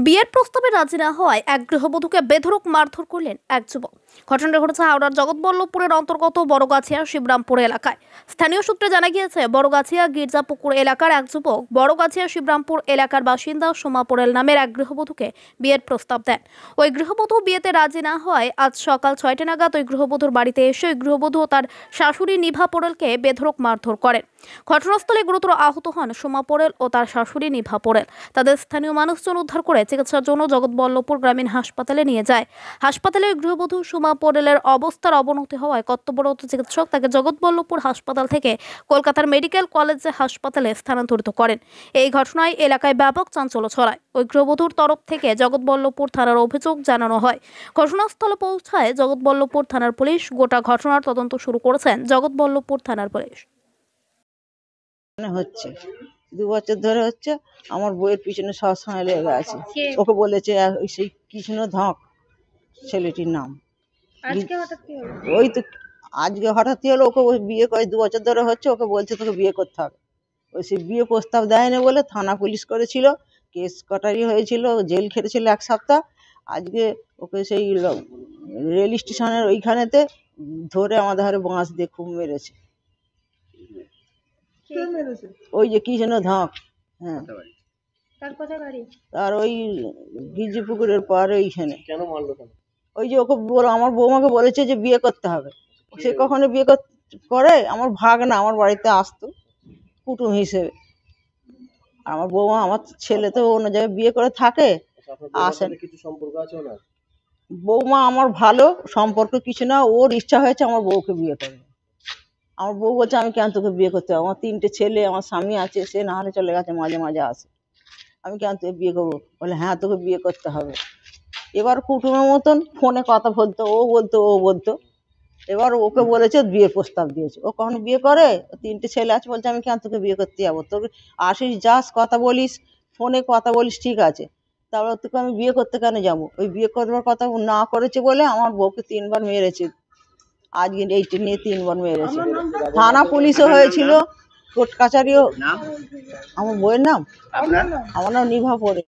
বিয়ের প্রস্তাবে রাজি না হওয়ায় এক গৃহবধূকে বেধড়ক মারধর করলেন এক যুবক। ঘটনাটি ঘটেছে হাওড়ার জগৎবল্লভপুরের অন্তর্গত বড়গাছিয়া শিবরামপুর এলাকায়। স্থানীয় সূত্রে জানা গিয়েছে, বড়গাছিয়া গির্জাপুকুর এলাকার এক যুবক বড়গাছিয়া শিবরামপুর এলাকার বাসিন্দা সোমা পোড়েল নামের এক গৃহবধূকে বিয়ের প্রস্তাব দেন। ওই গৃহবধূ বিয়েতে রাজি না হওয়ায় আজ সকাল 6টা নাগাদ ওই গৃহবধূর বাড়িতে এসে ওই গৃহবধূ ও তার শাশুড়ি নিভা পোড়েলকে বেধড়ক মারধর করেন। ঘটনাস্থলে গুরুতর আহত হন সোমা পোড়েল ও তার শাশুড়ি নিভা পোড়েল। তাদের স্থানীয় মানুষজন উদ্ধার করে চিকিৎসার জন্য জগৎবল্লভপুর গ্রামীণ হাসপাতালে নিয়ে যায়। হাসপাতালে গৃহবধূ সোমা পোড়েলের অবস্থার অবনতি হওয়ায় কর্তব্যরত চিকিৎসক তাকে জগৎবল্লভপুর হাসপাতাল থেকে কলকাতার মেডিকেল কলেজ হাসপাতালে স্থানান্তরিত করেন। এই ঘটনায় এলাকায় ব্যাপক চাঞ্চল্য ছড়ায়। ওই গৃহবধূর তরফ থেকে জগৎবল্লভপুর থানার অভিযোগ জানানো হয়। ঘটনাস্থলে পৌঁছায় জগৎবল্লভপুর থানার পুলিশ। গোটা ঘটনার তদন্ত শুরু করেছেন জগৎবল্লভপুর থানার পুলিশ। হচ্ছে 2 বছর ধরে হচ্ছে। আমার বইয়ের পিছনে সবসময় লেগে আছে। ওকে বলেছে সেই কৃষ্ণ ধক ছেলেটির নাম। ওই তো আজকে হঠাৎ কি হলো, ওকে বিয়ে করে 2 বছর ধরে হচ্ছে। ওকে বলছে তোকে বিয়ে করতে হবে। ওই সেই বিয়ে প্রস্তাব দেয়নি বলে থানা পুলিশ করেছিল, কেস কাটারি হয়েছিল, জেল খেটেছিল 1 সপ্তাহ। আজকে ওকে সেই রেল স্টেশনের ওইখানেতে ধরে আমাদের হারে বাঁশ দিয়ে খুব মেরেছে। ওই যে কি যেন ধক, হ্যাঁ, আর ওই গিজি পুকুরের পরে ওইখানে। ওই যে ওকে আমার বৌমাকে বলেছে যে বিয়ে করতে হবে। সে কখনো বিয়ে করে? আমার ভাগনা আমার বাড়িতে আসতো কুটুম হিসেবে। আমার বৌমা, আমার ছেলে তো অন্য জায়গায় বিয়ে করে থাকে, আসেন। বৌমা আমার ভালো সম্পর্ক কিছু না, ওর ইচ্ছা হয়েছে আমার বউকে বিয়ে করে। আমার বউ বলছে আমি কেন তোকে বিয়ে করতে হবে, আমার 3টে ছেলে, আমার স্বামী আছে, সে না হলে চলে গেছে, মাঝে মাঝে আসে, আমি কেন তোকে বিয়ে করবো? বলে হ্যাঁ তোকে বিয়ে করতে হবে। এবার কুটুমের মতন ফোনে কথা বলতো, ও বলতো। এবার ওকে বলেছে বিয়ের প্রস্তাব দিয়েছে। ও কখনো বিয়ে করে? 3টে ছেলে আছে, বলছে আমি কেন তোকে বিয়ে করতে যাবো, তোকে আসিস যাস কথা বলিস, ফোনে কথা বলিস, ঠিক আছে, তারপর তোকে আমি বিয়ে করতে কেন যাবো? ওই বিয়ে করবার কথা না করেছে বলে আমার বউকে 3বার মেরেছে। আজকে এইটা নিয়ে 3বার মেরেছে। থানা পুলিশও হয়েছিল, কোর্ট কাছারিও। আমার বউয়ের নাম, আমার নাম নিভা পোড়েল।